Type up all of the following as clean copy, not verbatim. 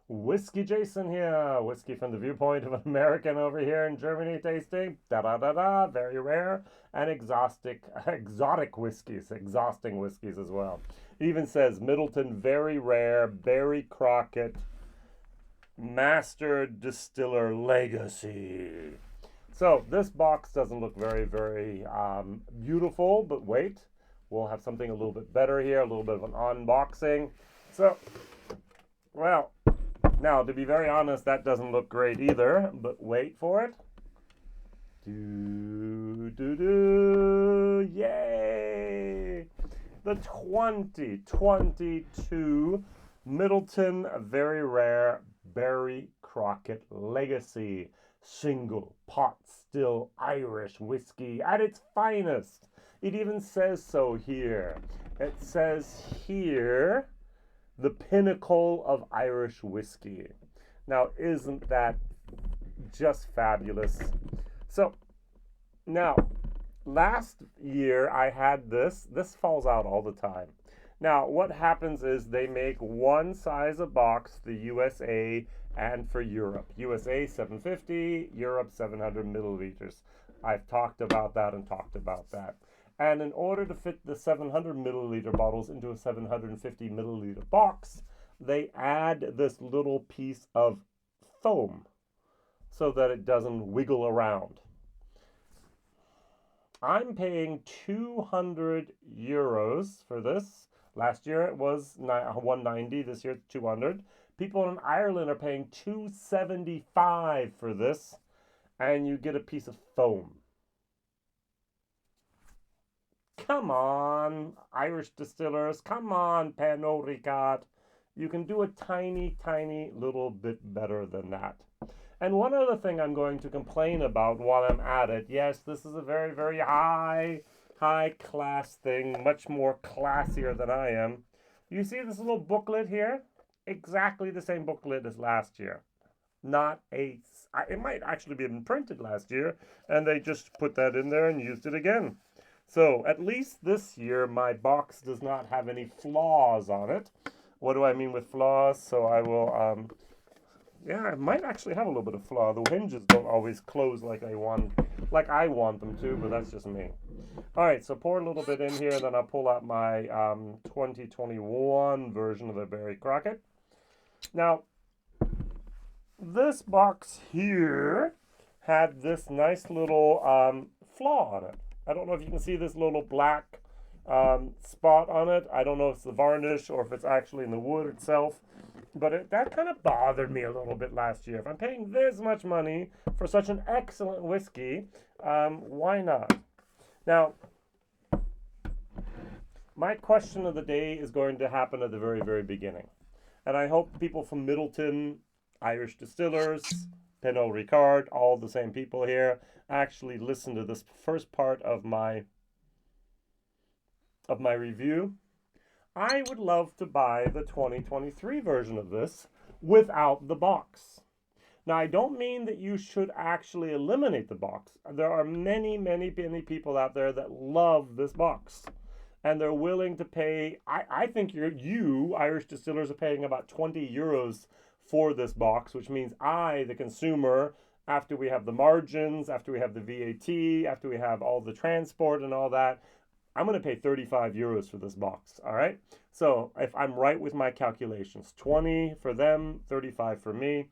WhiskyJason here. Whiskey from the viewpoint of an American over here in Germany tasting very rare and exotic whiskeys, exhausting whiskeys as well. It even says Midleton very rare Barry Crockett Master Distiller Legacy. So this box doesn't look very beautiful, but wait, we'll have something a little bit better here, a little bit of an unboxing. So, well, now, to be very honest, that doesn't look great either, but wait for it. Yay! The 2022 Midleton Very Rare Barry Crockett Legacy single pot still Irish whiskey at its finest. It even says so here. It says here, the pinnacle of Irish whiskey. Now, isn't that just fabulous? So, now, last year I had this. This falls out all the time. Now, what happens is they make one size a box, the USA and for Europe. USA 750, Europe 700 milliliters. I've talked about that and talked about that. And in order to fit the 700 milliliter bottles into a 750 milliliter box, they add this little piece of foam so that it doesn't wiggle around. I'm paying 200 euros for this. Last year it was 190, this year it's 200. People in Ireland are paying 275 for this, and you get a piece of foam. Come on, Irish distillers. Come on, Pernod Ricard. You can do a tiny little bit better than that. And one other thing I'm going to complain about while I'm at it. Yes, this is a very high class thing, much more classier than I am. You see this little booklet here? Exactly the same booklet as last year. It might actually be been printed last year, and they just put that in there and used it again. So, at least this year, my box does not have any flaws on it. What do I mean with flaws? So I will, I might actually have a little bit of flaw. The hinges don't always close like I want them to, but that's just me. All right, so pour a little bit in here, then I'll pull out my 2021 version of the Barry Crockett. Now, this box here had this nice little flaw on it. I don't know if you can see this little black spot on it. I don't know if it's the varnish or if it's actually in the wood itself. But that kind of bothered me a little bit last year. If I'm paying this much money for such an excellent whiskey, why not? Now, my question of the day is going to happen at the very beginning. And I hope people from Middleton, Irish distillers, Pernod Ricard, all the same people here, actually listen to this first part of my review. I would love to buy the 2023 version of this without the box. Now, I don't mean that you should actually eliminate the box. There are many people out there that love this box, and they're willing to pay. I think you Irish distillers are paying about 20 euros for this box, which means I, the consumer, after we have the margins, after we have the VAT, after we have all the transport and all that, I'm going to pay 35 euros for this box, all right? So if I'm right with my calculations, 20 for them, 35 for me,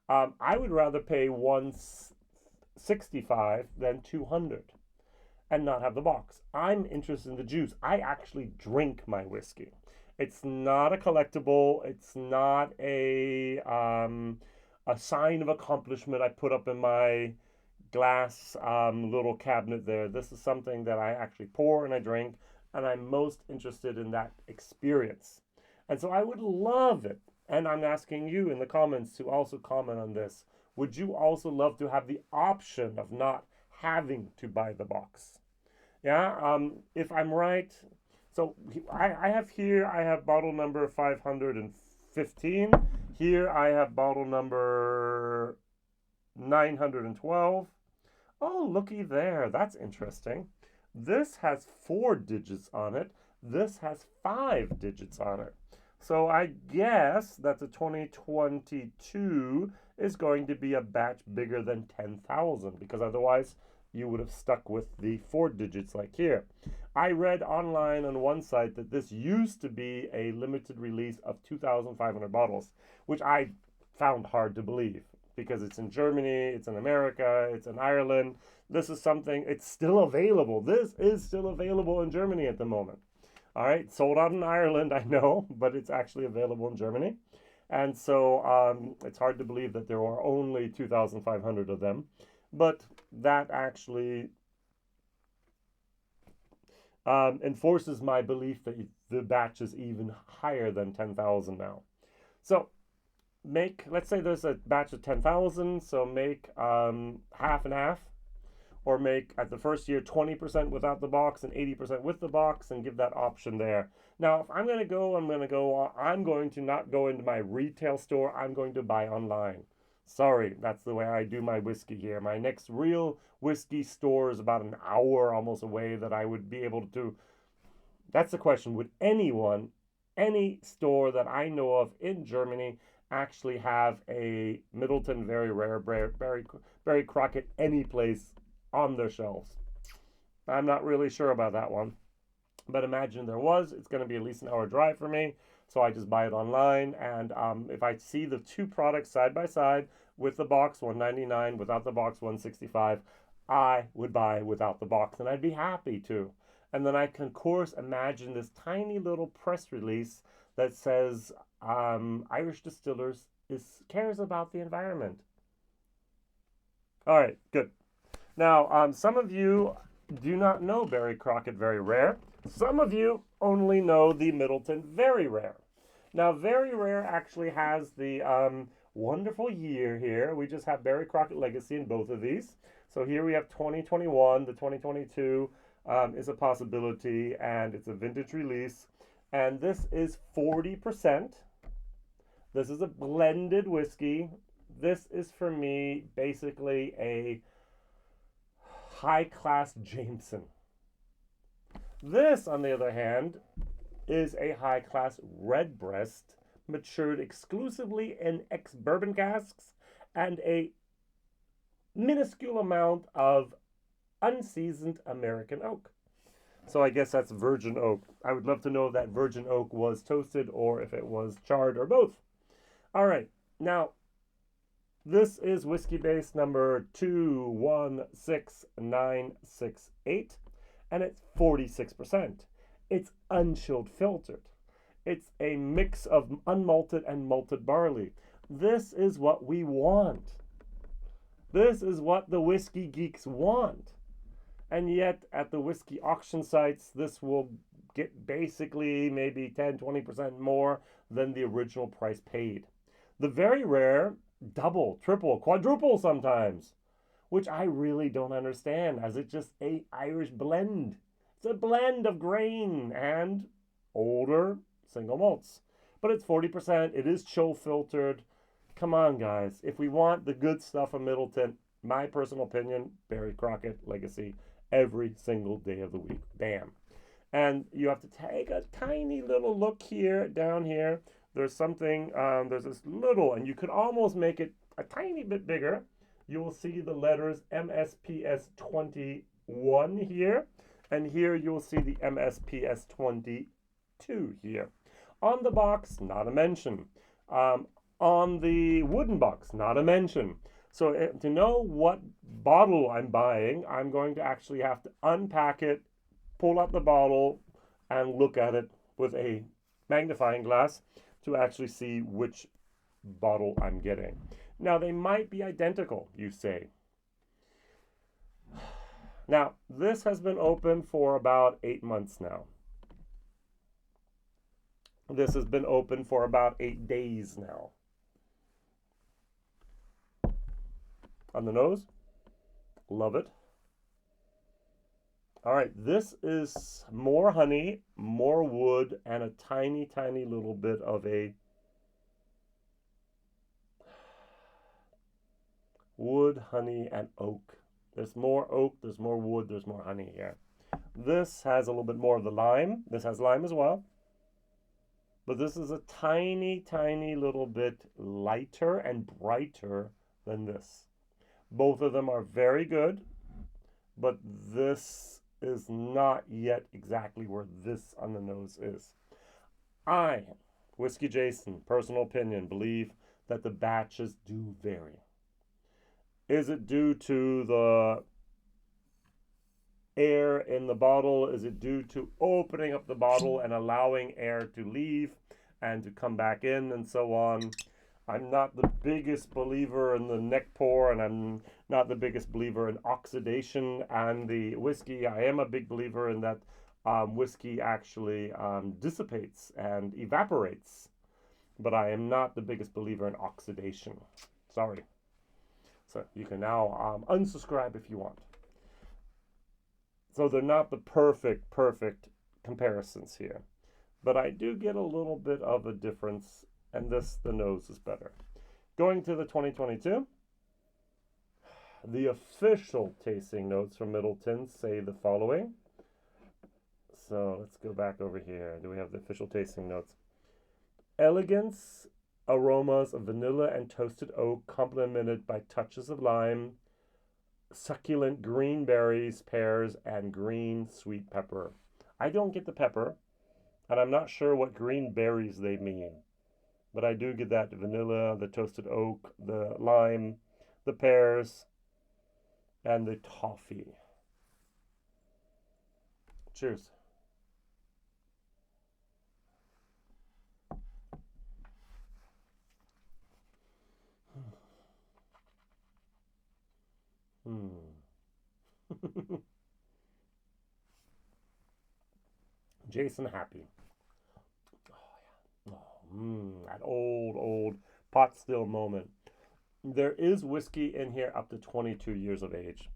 I would rather pay 165 than 200 and not have the box. I'm interested in the juice. I actually drink my whiskey. It's not a collectible. It's not a sign of accomplishment I put up in my glass little cabinet there. This is something that I actually pour and I drink, and I'm most interested in that experience. And so I would love it, and I'm asking you in the comments to also comment on this. Would you also love to have the option of not having to buy the box? Yeah, if I'm right. So I have bottle number 515. Here I have bottle number 912. Oh, looky there. That's interesting. This has 4 digits on it. This has 5 digits on it. So I guess that the 2022 is going to be a batch bigger than 10,000, because otherwise you would have stuck with the 4 digits like here. I read online on one site that this used to be a limited release of 2,500 bottles, which I found hard to believe because it's in Germany, it's in America, it's in Ireland. This is something, it's still available. This is still available in Germany at the moment. All right, sold out in Ireland, I know, but it's actually available in Germany. And so it's hard to believe that there are only 2,500 of them. But that actually enforces my belief that the batch is even higher than 10,000 now. So make, let's say there's a batch of 10,000, so make half and half, or make at the first year 20% without the box and 80% with the box, and give that option there. Now, if I'm going to not go into my retail store. I'm going to buy online. Sorry, that's the way I do my whiskey here. My next real whiskey store is about an hour almost away that I would be able to. That's the question. Would anyone, any store that I know of in Germany, actually have a Midleton Very Rare Barry Crockett any place on their shelves? I'm not really sure about that one. But imagine there was. It's going to be at least an hour drive for me. So I just buy it online. And if I see the two products side by side, with the box $199, without the box $165, I would buy without the box. And I'd be happy to. And then I can, of course, imagine this tiny little press release that says Irish Distillers cares about the environment. All right, good. Now, some of you do not know Barry Crockett Very Rare. Some of you only know the Midleton Very Rare. Now, Very Rare actually has the wonderful year here. We just have Barry Crockett Legacy in both of these. So here we have 2021. The 2022 is a possibility, and it's a vintage release. And this is 40%. This is a blended whiskey. This is, for me, basically a high-class Jameson. This, on the other hand, is a high-class Redbreast, matured exclusively in ex-bourbon casks, and a minuscule amount of unseasoned American oak. So I guess that's virgin oak. I would love to know if that virgin oak was toasted or if it was charred or both. All right, now this is Whiskybase number 216968, and it's 46%. It's unchilled filtered. It's a mix of unmalted and malted barley. This is what we want. This is what the whiskey geeks want. And yet, at the whiskey auction sites, this will get basically maybe 10, 20% more than the original price paid. The Very Rare, double, triple, quadruple sometimes, which I really don't understand, as it's just an Irish blend. It's a blend of grain and older single malts. But it's 40%. It is chill filtered. Come on, guys. If we want the good stuff of Midleton, my personal opinion, Barry Crockett Legacy, every single day of the week. Bam. And you have to take a tiny little look here, down here. There's something, there's this little, and you could almost make it a tiny bit bigger. You will see the letters MSPS 21 here. And here you'll see the MSPS 22 here. On the box, not a mention. On the wooden box, not a mention. So to know what bottle I'm buying, I'm going to actually have to unpack it, pull out the bottle, and look at it with a magnifying glass to actually see which bottle I'm getting. Now, they might be identical, you say. Now, this has been open for about 8 months now. This has been open for about 8 days now. On the nose, love it. All right, this is more honey, more wood, and a tiny, tiny little bit of a wood, honey, and oak. There's more oak, there's more wood, there's more honey here. This has a little bit more of the lime. This has lime as well. But this is a tiny, tiny little bit lighter and brighter than this. Both of them are very good, but this is not yet exactly where this on the nose is. I, WhiskyJason, personal opinion, believe that the batches do vary. Is it due to the air in the bottle? Is it due to opening up the bottle and allowing air to leave and to come back in and so on? I'm not the biggest believer in the neck pour, and I'm not the biggest believer in oxidation and the whiskey. I am a big believer in that whiskey actually dissipates and evaporates, but I am not the biggest believer in oxidation. Sorry. So you can now unsubscribe if you want. So they're not the perfect comparisons here. But I do get a little bit of a difference, and the nose is better. Going to the 2022, the official tasting notes from Middleton say the following. So let's go back over here. Do we have the official tasting notes? Elegance, aromas of vanilla and toasted oak complemented by touches of lime, succulent green berries, pears, and green sweet pepper. I don't get the pepper, and I'm not sure what green berries they mean, but I do get that vanilla, the toasted oak, the lime, the pears, and the toffee. Cheers. Jason happy. Oh, yeah. That old pot still moment. There is whiskey in here up to 22 years of age.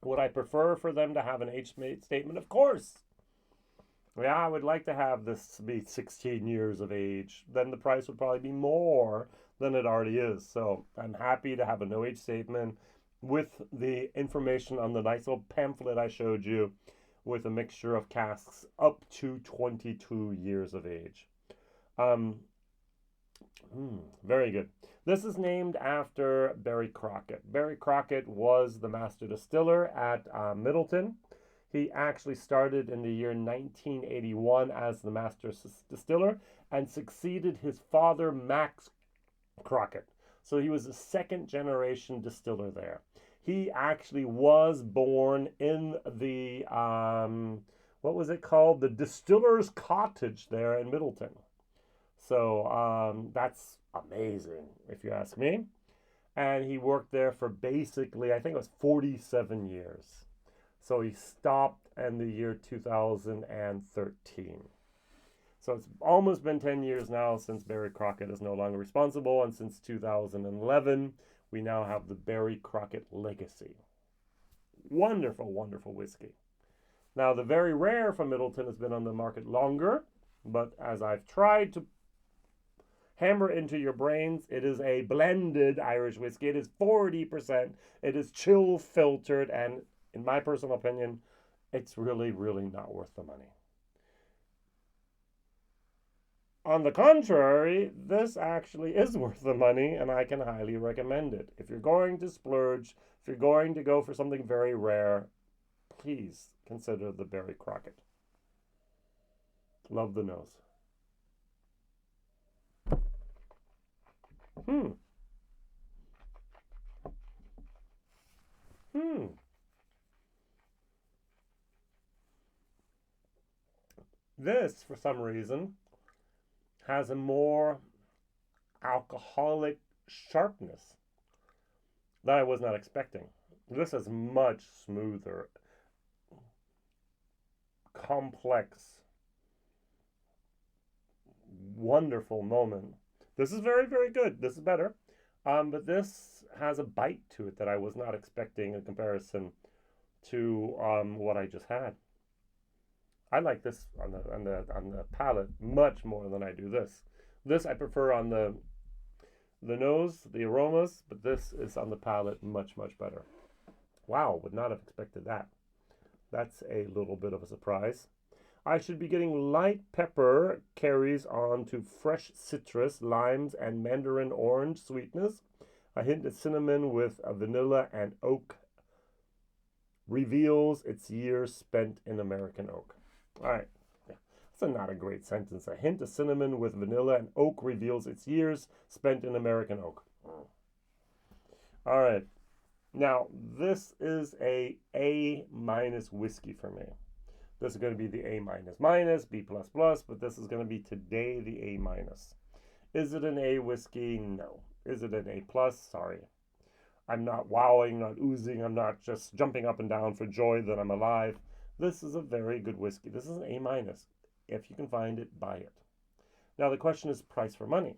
Would I prefer for them to have an age statement? Of course. Yeah, I would like to have this be 16 years of age. Then the price would probably be more than it already is. So I'm happy to have a no age statement with the information on the nice little pamphlet I showed you with a mixture of casks up to 22 years of age. Very good. This is named after Barry Crockett. Barry Crockett was the Master Distiller at Midleton. He actually started in the year 1981 as the Master Distiller and succeeded his father, Max Crockett. So he was a second generation distiller there. He actually was born in the, what was it called? The Distiller's Cottage there in Middleton. So that's amazing, if you ask me. And he worked there for basically, I think it was 47 years. So he stopped in the year 2013. So it's almost been 10 years now since Barry Crockett is no longer responsible, and since 2011, we now have the Barry Crockett Legacy. Wonderful, wonderful whiskey. Now, the Very Rare from Middleton has been on the market longer, but as I've tried to hammer into your brains, it is a blended Irish whiskey. It is 40%. It is chill filtered, and in my personal opinion, it's really, really not worth the money. On the contrary, this actually is worth the money, and I can highly recommend it. If you're going to splurge, if you're going to go for something very rare, please consider the Barry Crockett. Love the nose. This, for some reason, has a more alcoholic sharpness that I was not expecting. This is much smoother, complex, wonderful moment. This is very, very good. This is better. But this has a bite to it that I was not expecting in comparison to what I just had. I like this on the palate much more than I do this. This I prefer on the nose, the aromas, but this is on the palate much, much better. Wow, would not have expected that. That's a little bit of a surprise. I should be getting light pepper carries on to fresh citrus, limes, and mandarin orange sweetness. A hint of cinnamon with a vanilla and oak reveals its years spent in American oak. All right. That's not a great sentence. A hint of cinnamon with vanilla and oak reveals its years spent in American oak. All right. Now, this is a A- whiskey for me. This is going to be the A-, B++, but this is going to be today the A-. Is it an A whiskey? No. Is it an A+? Sorry. I'm not wowing, not oozing. I'm not just jumping up and down for joy that I'm alive. This is a very good whiskey. This is an A-. If you can find it, buy it. Now, the question is price for money.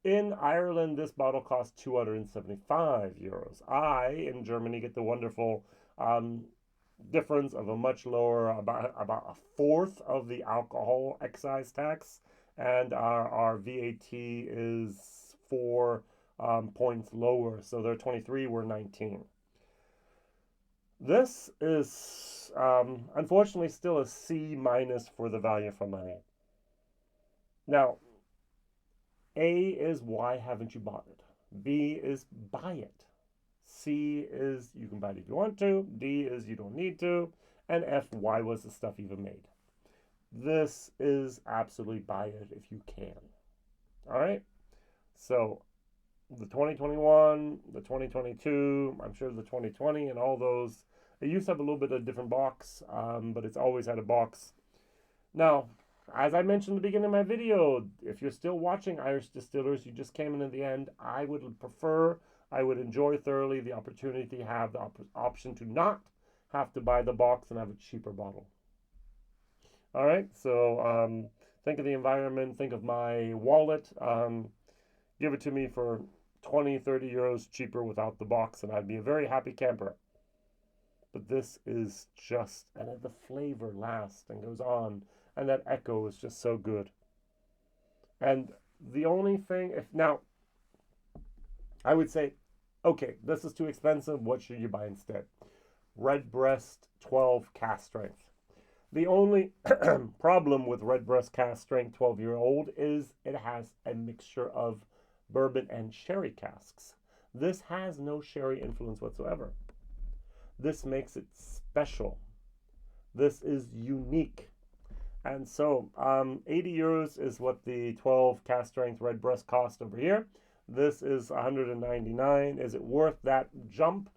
In Ireland, this bottle costs 275 euros. In Germany, get the wonderful difference of a much lower, about a fourth of the alcohol excise tax, and our VAT is 4 points lower, so they're 23, we're 19. This is unfortunately still a C- for the value for money. Now, A is why haven't you bought it? B is buy it. C is you can buy it if you want to. D is you don't need to. And F, why was the stuff even made? This is absolutely buy it if you can. All right? So the 2021, the 2022, I'm sure the 2020 and all those, it used to have a little bit of a different box, but it's always had a box. Now, as I mentioned at the beginning of my video, if you're still watching Irish Distillers, you just came in at the end, I would enjoy thoroughly the opportunity to have the option to not have to buy the box and have a cheaper bottle. All right, so think of the environment, think of my wallet. Give it to me for 20, 30 euros cheaper without the box, and I'd be a very happy camper. But this is just, and the flavor lasts and goes on, and that echo is just so good. And the only thing, now, I would say, okay, this is too expensive, what should you buy instead? Redbreast 12 cask strength. The only problem with Redbreast cask strength 12-year-old is it has a mixture of bourbon and sherry casks. This has no sherry influence whatsoever. This makes it special. This is unique. And so 80 euros is what the 12 cask strength Redbreast cost over here. This is 199. Is it worth that jump?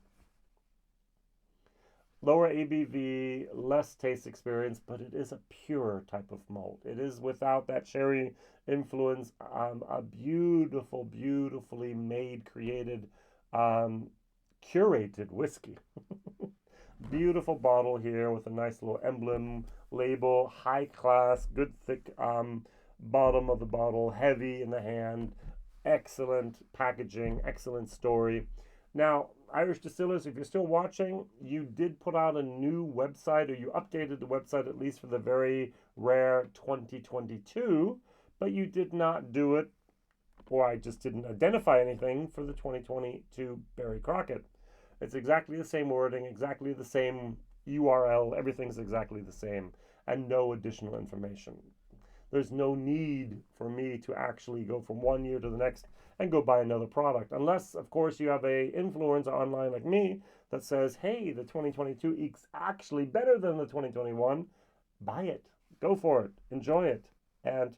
Lower ABV, less taste experience, but it is a pure type of malt. It is without that sherry influence. A beautiful, beautifully made, created, curated whiskey. Beautiful bottle here with a nice little emblem, label, high class, good thick bottom of the bottle, heavy in the hand, excellent packaging, excellent story. Now, Irish Distillers, if you're still watching, you did put out a new website, or you updated the website at least for the very rare 2022, but you did not do it, or I just didn't identify anything for the 2022 Barry Crockett. It's exactly the same wording, exactly the same URL, everything's exactly the same, and no additional information. There's no need for me to actually go from one year to the next and go buy another product. Unless, of course, you have a influencer online like me that says, hey, the 2022 is actually better than the 2021. Buy it. Go for it. Enjoy it. And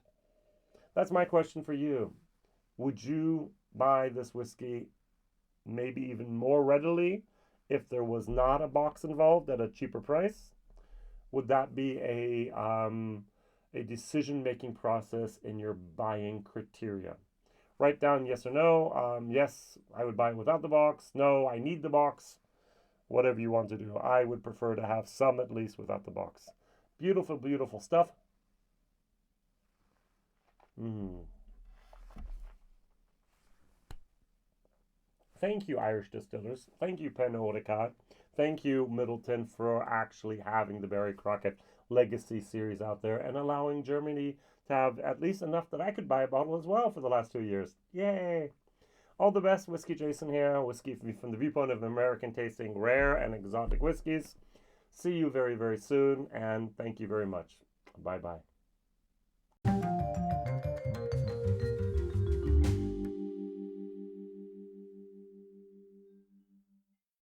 that's my question for you. Would you buy this whiskey maybe even more readily if there was not a box involved at a cheaper price? Would that be a decision-making process in your buying criteria? Write down yes or no. Yes, I would buy it without the box. No, I need the box. Whatever you want to do. I would prefer to have some at least without the box. Beautiful, beautiful stuff. Thank you, Irish Distillers. Thank you, Pernod Ricard. Thank you, Midleton, for actually having the Barry Crockett Legacy series out there and allowing Germany to have at least enough that I could buy a bottle as well for the last 2 years. Yay! All the best, WhiskyJason here. Whiskey from the viewpoint of American tasting rare and exotic whiskeys. See you very, very soon, and thank you very much. Bye-bye.